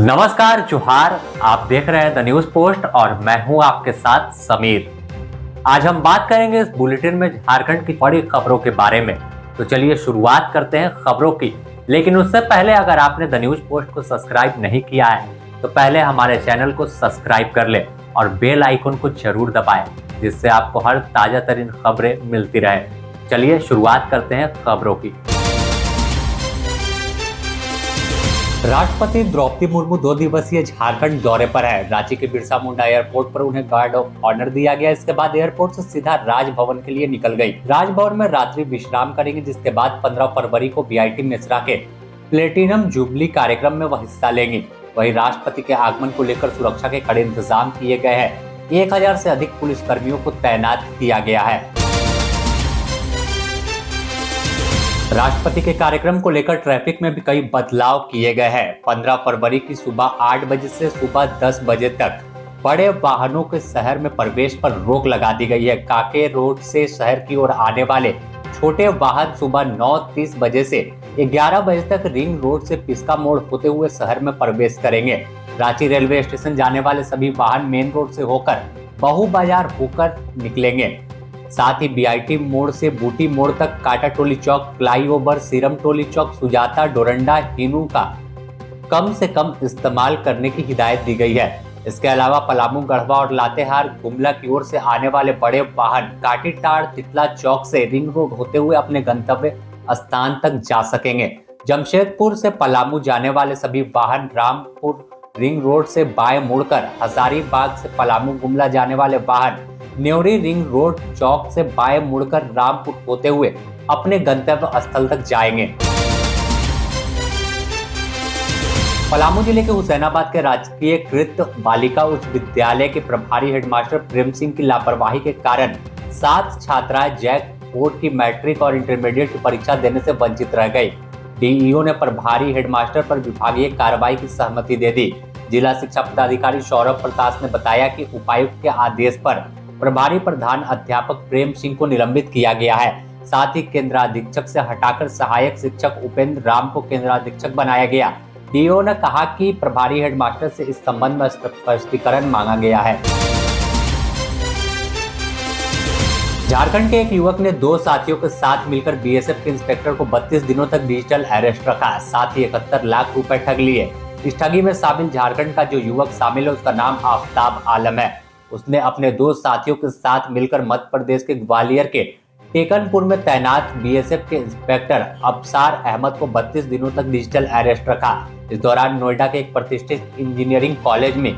नमस्कार जोहार। आप देख रहे हैं द न्यूज पोस्ट और मैं हूं आपके साथ समीर। आज हम बात करेंगे इस बुलेटिन में झारखंड की बड़ी खबरों के बारे में। तो चलिए शुरुआत करते हैं खबरों की। लेकिन उससे पहले अगर आपने द न्यूज पोस्ट को सब्सक्राइब नहीं किया है तो पहले हमारे चैनल को सब्सक्राइब कर ले और बेल आइकन को जरूर दबाएं, जिससे आपको हर ताजा तरीन खबरें मिलती रहे। चलिए शुरुआत करते हैं खबरों की। राष्ट्रपति द्रौपदी मुर्मू 2 दिवसीय झारखंड दौरे पर है। रांची के बिरसा मुंडा एयरपोर्ट पर उन्हें गार्ड ऑफ ऑनर दिया गया। इसके बाद एयरपोर्ट से सीधा राजभवन के लिए निकल गई। राजभवन में रात्रि विश्राम करेंगे, जिसके बाद 15 फरवरी को बीआईटी मिश्रा के प्लेटिनम जुबली कार्यक्रम में वह हिस्सा लेंगी। वहीं राष्ट्रपति के आगमन को लेकर सुरक्षा के कड़े इंतजाम किए गए हैं। 1000 से अधिक पुलिस कर्मियों को तैनात किया गया है। राष्ट्रपति के कार्यक्रम को लेकर ट्रैफिक में भी कई बदलाव किए गए हैं। 15 फरवरी की सुबह 8 बजे से सुबह 10 बजे तक बड़े वाहनों के शहर में प्रवेश पर रोक लगा दी गई है। काके रोड से शहर की ओर आने वाले छोटे वाहन सुबह 9:30 बजे से 11 बजे तक रिंग रोड से पिस्का मोड़ होते हुए शहर में प्रवेश करेंगे। रांची रेलवे स्टेशन जाने वाले सभी वाहन मेन रोड से होकर बहु बाजार होकर निकलेंगे। साथ ही बीआईटी मोड़ से बूटी मोड़ तक काटा टोली चौक, फ्लाईओवर, सीरम टोली चौक, सुजाता, डोरंडा, हिनू का कम से कम इस्तेमाल करने की हिदायत दी गई है। इसके अलावा पलामू, गढ़वा और लातेहार, गुमला की ओर से आने वाले बड़े वाहन काटीटाड़, तितला चौक से रिंग रोड होते हुए अपने गंतव्य स्थान तक जा सकेंगे। जमशेदपुर से पलामू जाने वाले सभी वाहन रामपुर रिंग रोड से बाएं मुड़कर, हजारीबाग से पलामू गुमला जाने वाले वाहन न्योरी रिंग रोड चौक से बाएं मुड़कर रामपुर होते हुए अपने गंतव्य स्थल तक जाएंगे। पलामू जिले के हुसैनाबाद के राजकीय कृत बालिका उच्च विद्यालय के प्रभारी हेडमास्टर प्रेम सिंह की लापरवाही के कारण 7 छात्राएं जैक बोर्ड की मैट्रिक और इंटरमीडिएट की परीक्षा देने से वंचित रह गई। डीईओ ने प्रभारी हेडमास्टर पर विभागीय कार्रवाई की सहमति दे दी। जिला शिक्षा पदाधिकारी सौरभ प्रताप ने बताया कि उपायुक्त के आदेश पर प्रभारी प्रधान अध्यापक प्रेम सिंह को निलंबित किया गया है। साथ ही केंद्राधीक्षक से हटाकर सहायक शिक्षक उपेंद्र राम को केंद्राधीक्षक बनाया गया। डीओ ने कहा कि प्रभारी हेडमास्टर से इस संबंध में स्पष्टीकरण मांगा गया है। झारखंड के एक युवक ने 2 साथियों के साथ मिलकर बीएसएफ के इंस्पेक्टर को 32 दिनों तक डिजिटल अरेस्ट रखा। साथ ही 71 लाख रुपए ठग लिए। इस ठगी में शामिल झारखंड का जो युवक शामिल है उसका नाम आफ्ताब आलम है। उसने अपने 2 साथियों के साथ मिलकर मध्य प्रदेश के ग्वालियर के टेकनपुर में तैनात बीएसएफ के इंस्पेक्टर अबसार अहमद को 32 दिनों तक डिजिटल अरेस्ट रखा। इस दौरान नोएडा के एक प्रतिष्ठित इंजीनियरिंग कॉलेज में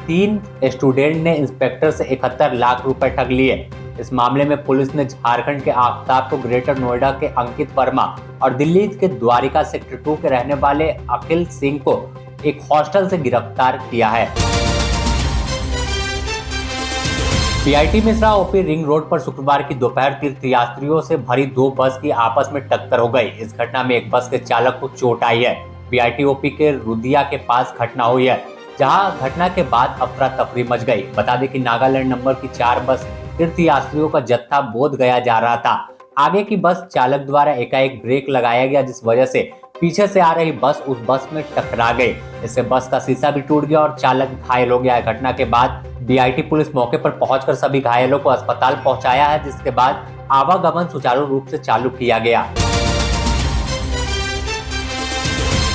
3 स्टूडेंट ने इंस्पेक्टर से 71 लाख रुपए ठग लिए। इस मामले में पुलिस ने झारखंड के आफ्ताब को ग्रेटर नोएडा के अंकित वर्मा और दिल्ली के द्वारिका सेक्टर 2 के रहने वाले अखिल सिंह को एक हॉस्टल से गिरफ्तार किया है। BIT Mishra OP ring road पर शुक्रवार की दोपहर तीर्थयात्रियों से भरी 2 बस की आपस में टक्कर हो गई। इस घटना में एक बस के चालक को चोट आई है। बीआईटी ओपी के रुदिया के पास घटना हुई है, जहां घटना के बाद अफरा तफरी मच गई। बता दें कि नागालैंड नंबर की 4 बस तीर्थयात्रियों का जत्था बोध गया जा रहा था। आगे की बस चालक द्वारा एकाएक ब्रेक लगाया गया, जिस वजह से पीछे से आ रही बस उस बस में टकरा गई। इससे बस का शीशा भी टूट गया और चालक घायल हो गया है। घटना के बाद बीआईटी पुलिस मौके पर पहुंचकर सभी घायलों को अस्पताल पहुंचाया है, जिसके बाद आवागमन सुचारू रूप से चालू किया गया।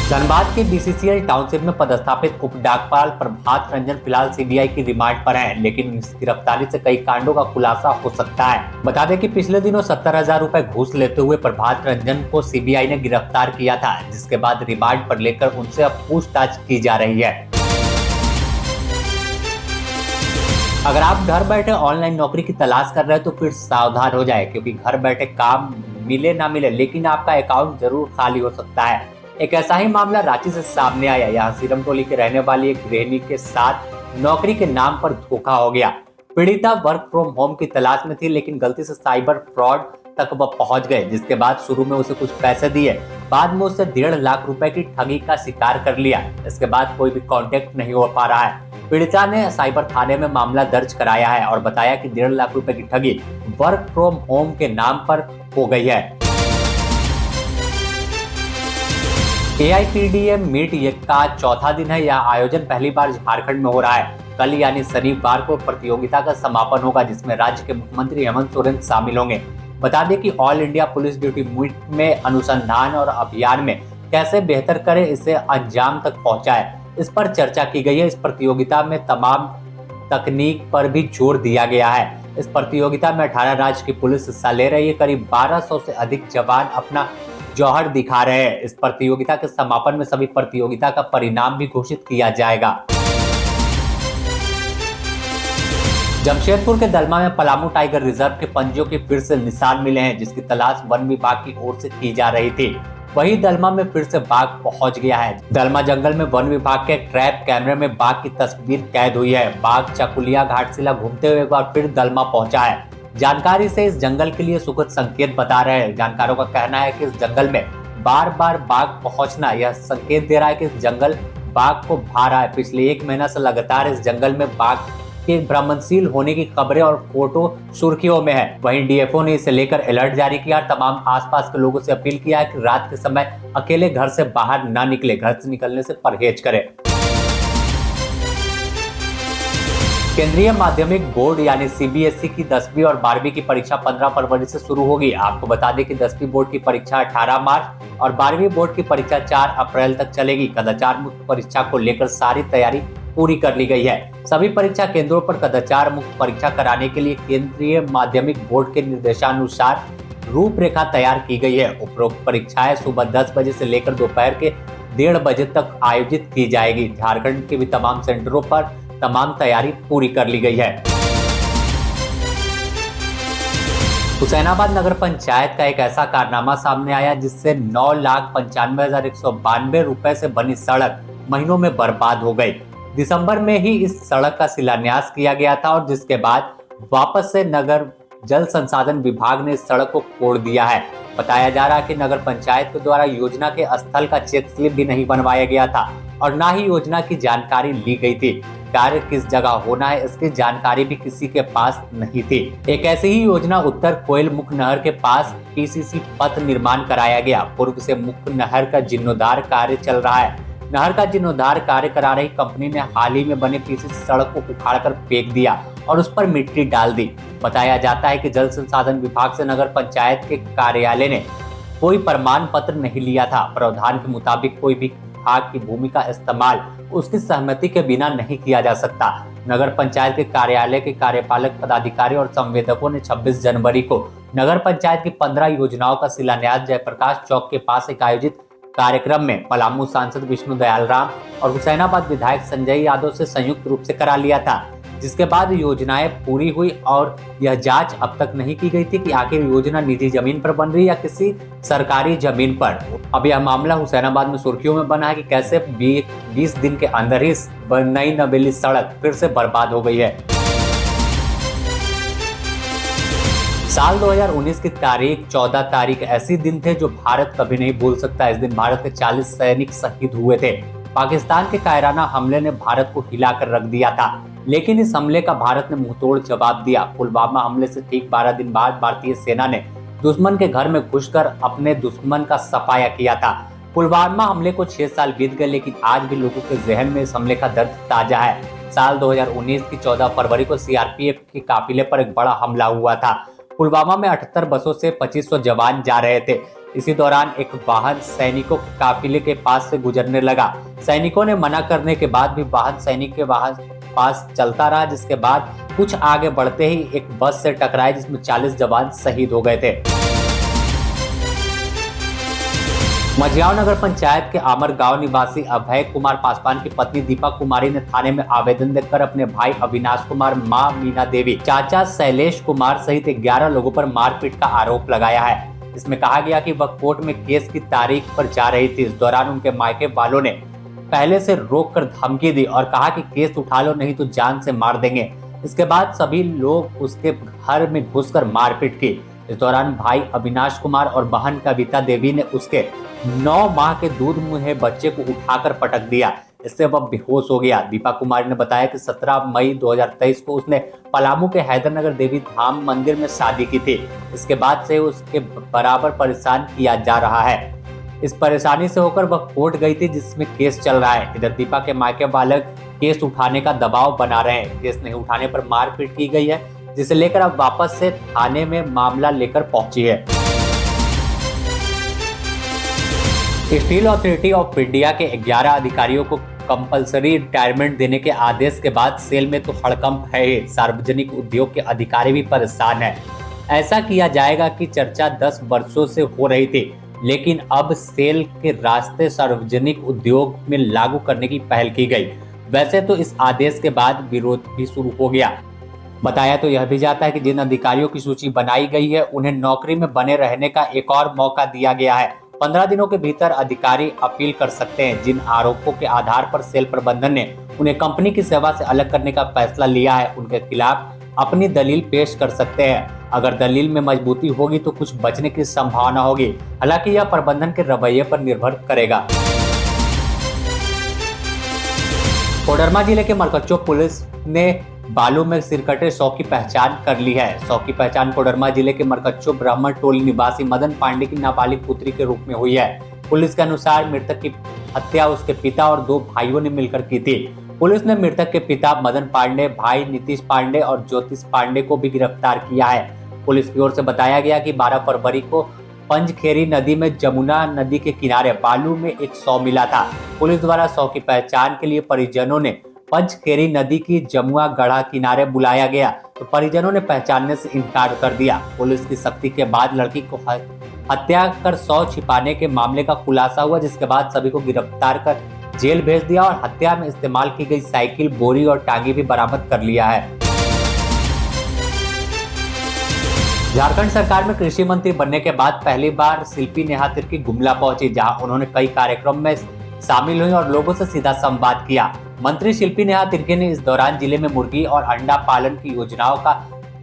धनबाद के बीसीसीएल टाउनशिप में पदस्थापित उप डाकपाल प्रभात रंजन फिलहाल सीबीआई की रिमांड पर हैं, लेकिन इस गिरफ्तारी से कई कांडों का खुलासा हो सकता है। बता दें कि पिछले दिनों 70,000 रुपए घूस लेते हुए प्रभात रंजन को सीबीआई ने गिरफ्तार किया था, जिसके बाद रिमांड पर लेकर उनसे अब पूछताछ की जा रही है। अगर आप घर बैठे ऑनलाइन नौकरी की तलाश कर रहे हैं तो फिर सावधान हो जाए, क्योंकि घर बैठे काम मिले ना मिले लेकिन आपका अकाउंट जरूर खाली हो सकता है। एक ऐसा ही मामला रांची से सामने आया। यहाँ सीरम टोली के रहने वाली एक गृहिणी के साथ नौकरी के नाम पर धोखा हो गया। पीड़िता वर्क फ्रॉम होम की तलाश में थी, लेकिन गलती से साइबर फ्रॉड तक वह पहुंच गए, जिसके बाद शुरू में उसे कुछ पैसे दिए, बाद में उससे 1.5 लाख रुपए की ठगी का शिकार कर लिया। इसके बाद कोई भी कांटेक्ट नहीं हो पा रहा है। पीड़िता ने साइबर थाने में मामला दर्ज कराया है और बताया कि 1.5 लाख रुपए की ठगी वर्क फ्रॉम होम के नाम पर हो गई है। एआईपीडीए मीट ये का चौथा दिन है। यह आयोजन पहली बार झारखंड में हो रहा है। कल यानी शनिवार को प्रतियोगिता का समापन होगा, जिसमें राज्य के मुख्यमंत्री हेमंत सोरेन शामिल होंगे। बता दें कि all India police duty meet में अनुसंधान और अभियान में कैसे बेहतर करे, इसे अंजाम तक पहुंचाए, इस पर चर्चा की गई है। इस प्रतियोगिता में तमाम तकनीक पर भी जोर दिया गया है। इस प्रतियोगिता में 18 राज्य की पुलिस हिस्सा ले रही है। करीब 1200 से अधिक जवान अपना जौहर दिखा रहे हैं। इस प्रतियोगिता के समापन में सभी प्रतियोगिता का परिणाम भी घोषित किया जाएगा। जमशेदपुर के दलमा में पलामू टाइगर रिजर्व के पंजों के फिर से निशान मिले हैं, जिसकी तलाश वन विभाग की ओर से की जा रही थी। वहीं दलमा में फिर से बाघ पहुंच गया है। दलमा जंगल में वन विभाग के ट्रैप कैमरे में बाघ की तस्वीर कैद हुई है। बाघ चकुलिया घाटशिला घूमते हुए एक बार फिर दलमा पहुंचा है। जानकारी से इस जंगल के लिए सुखद संकेत बता रहे हैं। जानकारों का कहना है कि इस जंगल में बार बार बाघ पहुंचना यह संकेत दे रहा है कि इस जंगल बाघ को भा रहा है। पिछले 1 महीना से लगातार इस जंगल में बाघ के भ्रमणशील होने की खबरें और फोटो सुर्खियों में है। वहीं डीएफओ ने इसे लेकर अलर्ट जारी किया। तमाम आसपास के लोगों से अपील किया है कि रात के समय अकेले घर से बाहर न निकले, घर से निकलने से परहेज करें। केंद्रीय माध्यमिक बोर्ड यानी सीबीएसई की 10वीं और 12वीं की परीक्षा 15 फरवरी से शुरू होगी। आपको बता दें कि 10वीं बोर्ड की परीक्षा 18 मार्च और 12वीं बोर्ड की परीक्षा 4 अप्रैल तक चलेगी। कदाचार मुक्त परीक्षा को लेकर सारी तैयारी पूरी कर ली गई है। सभी परीक्षा केंद्रों पर कदाचार मुक्त परीक्षा कराने के लिए केंद्रीय माध्यमिक बोर्ड के निर्देशानुसार रूपरेखा तैयार की गई है। उपरोक्त परीक्षाएं सुबह 10 बजे से लेकर दोपहर के 1:30 बजे तक आयोजित की जाएगी। झारखंड के भी तमाम सेंटरों पर तमाम तैयारी पूरी कर ली गई है। हुसैनाबाद नगर पंचायत का एक ऐसा कारनामा सामने आया जिससे 9,95,192 रुपए से बनी सड़क महीनों में बर्बाद हो गई। दिसंबर में ही इस सड़क का शिलान्यास किया गया था और जिसके बाद वापस से नगर जल संसाधन विभाग ने इस सड़क को तोड़ दिया है। बताया जा रहा है कि नगर पंचायत के द्वारा योजना के स्थल का चेक स्लिप भी नहीं बनवाया गया था और न ही योजना की जानकारी ली गई थी। कार्य किस जगह होना है इसकी जानकारी भी किसी के पास नहीं थी। एक ऐसी ही योजना उत्तर कोयल मुख्य नहर के पास पीसीसी पथ निर्माण कराया गया। पूर्व से मुख्य नहर का जीर्णोद्धार कार्य चल रहा है। नहर का जीर्णोद्धार कार्य करा रही कंपनी ने हाल ही में बने पीसीसी सड़क को उखाड़कर फेंक दिया और उस पर मिट्टी डाल दी। बताया जाता है कि जल संसाधन विभाग से नगर पंचायत के कार्यालय ने कोई प्रमाण पत्र नहीं लिया था। प्रावधान के मुताबिक कोई भी विभाग की भूमि का इस्तेमाल उसकी सहमति के बिना नहीं किया जा सकता। नगर पंचायत के कार्यालय के कार्यपालक पदाधिकारी और संवेदकों ने 26 जनवरी को नगर पंचायत की 15 योजनाओं का शिलान्यास जयप्रकाश चौक के पास एक आयोजित कार्यक्रम में पलामू सांसद विष्णु दयाल राम और हुसैनाबाद विधायक संजय यादव से संयुक्त रूप से करा लिया था। जिसके बाद योजनाएं पूरी हुई और यह जांच अब तक नहीं की गई थी कि आखिर योजना निजी जमीन पर बन रही या किसी सरकारी जमीन पर। अब यह मामला हुसैनाबाद में सुर्खियों में बना है कि कैसे 20 दिन के अंदर ही नई नवेली सड़क फिर से बर्बाद हो गई है। साल 2019 की तारीख 14 तारीख ऐसी दिन थे जो भारत कभी नहीं भूल सकता। इस दिन भारत के 40 सैनिक शहीद हुए थे। पाकिस्तान के कायराना हमले ने भारत को हिलाकर रख दिया था, लेकिन इस हमले का भारत ने मुंहतोड़ जवाब दिया। पुलवामा हमले से ठीक 12 दिन बाद भारतीय सेना ने दुश्मन के घर में घुसकर अपने दुश्मन का सफाया किया था। पुलवामा हमले को 6 साल बीत गए, लेकिन आज भी लोगों के जहन में इस हमले का दर्द ताजा है। साल 2019 की 14 फरवरी को सीआरपीएफ के काफिले पर एक बड़ा हमला हुआ था। पुलवामा में 78 बसों से 2500 जवान जा रहे थे। इसी दौरान एक वाहन सैनिकों के काफिले के पास से गुजरने लगा। सैनिकों ने मना करने के बाद भी वाहन सैनिक के पास चलता रहा, जिसके बाद कुछ आगे बढ़ते ही एक बस से टकराए जिसमें 40 जवान शहीद हो गए थे। मझियाव नगर पंचायत के आमर गांव निवासी अभय कुमार पासवान की पत्नी दीपा कुमारी ने थाने में आवेदन देकर अपने भाई अविनाश कुमार, मां मीना देवी, चाचा शैलेश कुमार सहित 11 लोगों पर मारपीट का आरोप लगाया है। इसमें कहा गया कि वह कोर्ट में केस की तारीख पर जा रही थी। इस दौरान उनके मायके वालों ने पहले से रोककर धमकी दी और कहा कि केस उठा लो नहीं तो जान से मार देंगे। इसके बाद सभी लोग उसके घर में घुसकर मारपीट की। इस दौरान भाई अविनाश कुमार और बहन कविता देवी ने उसके 9 माह के दूध मुहे बच्चे को उठाकर पटक दिया। इससे वह बेहोश हो गया। दीपा कुमारी ने बताया कि 17 मई 2023 को उसने पलामू के हैदरनगर देवी धाम मंदिर में शादी की थी। इसके बाद से उसके बराबर परेशान किया जा रहा है। इस परेशानी से होकर वह कोर्ट गई थी जिसमें केस चल रहा है। इधर दीपा के मायके वाले केस उठाने का दबाव बना रहे हैं। केस नहीं उठाने पर मारपीट की गई है, जिसे लेकर अब वापस से थाने में मामला लेकर पहुंची है। स्टील अथॉरिटी ऑफ इंडिया के 11 अधिकारियों को कंपलसरी रिटायरमेंट देने के आदेश के बाद सेल में तो हड़कंप है ही, सार्वजनिक उद्योग के अधिकारी भी परेशान है। ऐसा किया जाएगा कि चर्चा 10 वर्षों से हो रही थी, लेकिन अब सेल के रास्ते सार्वजनिक उद्योग में लागू करने की पहल की गई। वैसे तो इस आदेश के बाद विरोध भी शुरू हो गया। बताया तो यह भी जाता है कि जिन अधिकारियों की सूची बनाई गई है उन्हें नौकरी में बने रहने का एक और मौका दिया गया है। 15 दिनों के भीतर अधिकारी अपील कर सकते हैं। जिन आरोपों के आधार पर सेल प्रबंधन ने उन्हें कंपनी की सेवा से अलग करने का फैसला लिया है, उनके खिलाफ अपनी दलील पेश कर सकते हैं। अगर दलील में मजबूती होगी तो कुछ बचने की संभावना होगी। हालांकि यह प्रबंधन के रवैये पर निर्भर करेगा। कोडरमा जिले के मरकच्चो पुलिस ने बालू में सिरकटे 100 की पहचान कर ली है। 100 की पहचान कोडरमा जिले के मरकच्चो ब्राह्मण टोली निवासी मदन पांडे की नाबालिग पुत्री के रूप में हुई है। पुलिस के अनुसार मृतक की हत्या उसके पिता और 2 भाइयों ने मिलकर की थी। पुलिस ने मृतक के पिता मदन पांडे, भाई नीतीश पांडे और ज्योतिष पांडे को भी गिरफ्तार किया है। पुलिस की ओर से बताया गया कि 12 फरवरी को पंचखेरी नदी में जमुना नदी के किनारे बालू में एक 100 मिला था। पुलिस द्वारा 100 की पहचान के लिए परिजनों ने पंचखेरी नदी की जमुआ गढ़ा किनारे बुलाया गया, तो परिजनों ने पहचानने से इनकार कर दिया। पुलिस की सख्ती के बाद लड़की को हत्या कर 100 छिपाने के मामले का खुलासा हुआ, जिसके बाद सभी को गिरफ्तार कर जेल भेज दिया और हत्या में इस्तेमाल की गई साइकिल, बोरी और टांगी भी बरामद कर लिया है। झारखंड सरकार में कृषि मंत्री बनने के बाद पहली बार शिल्पी नेहा तिर्की गुमला पहुंची, जहां उन्होंने कई कार्यक्रम में शामिल हुई और लोगों से सीधा संवाद किया। मंत्री शिल्पी नेहा तिर्की ने इस दौरान जिले में मुर्गी और अंडा पालन की योजनाओं का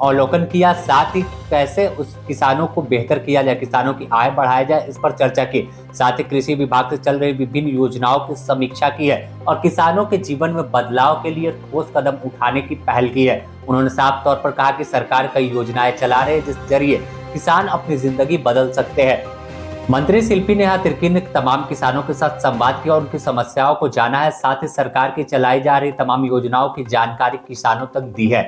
अवलोकन किया, साथ ही कैसे उस किसानों को बेहतर किया जाए, किसानों की आय बढ़ाया जाए, इस पर चर्चा की। साथ ही कृषि विभाग से चल रही विभिन्न योजनाओं की समीक्षा की है और किसानों के जीवन में बदलाव के लिए ठोस कदम उठाने की पहल की है। उन्होंने साफ तौर पर कहा कि सरकार कई योजनाएं चला रही है जिस जरिए किसान अपनी जिंदगी बदल सकते हैं। मंत्री शिल्पी नेहा तिर्की ने तमाम किसानों के साथ संवाद किया और उनकी समस्याओं को जाना है, साथ ही सरकार की चलाई जा रही तमाम योजनाओं की जानकारी किसानों तक दी है।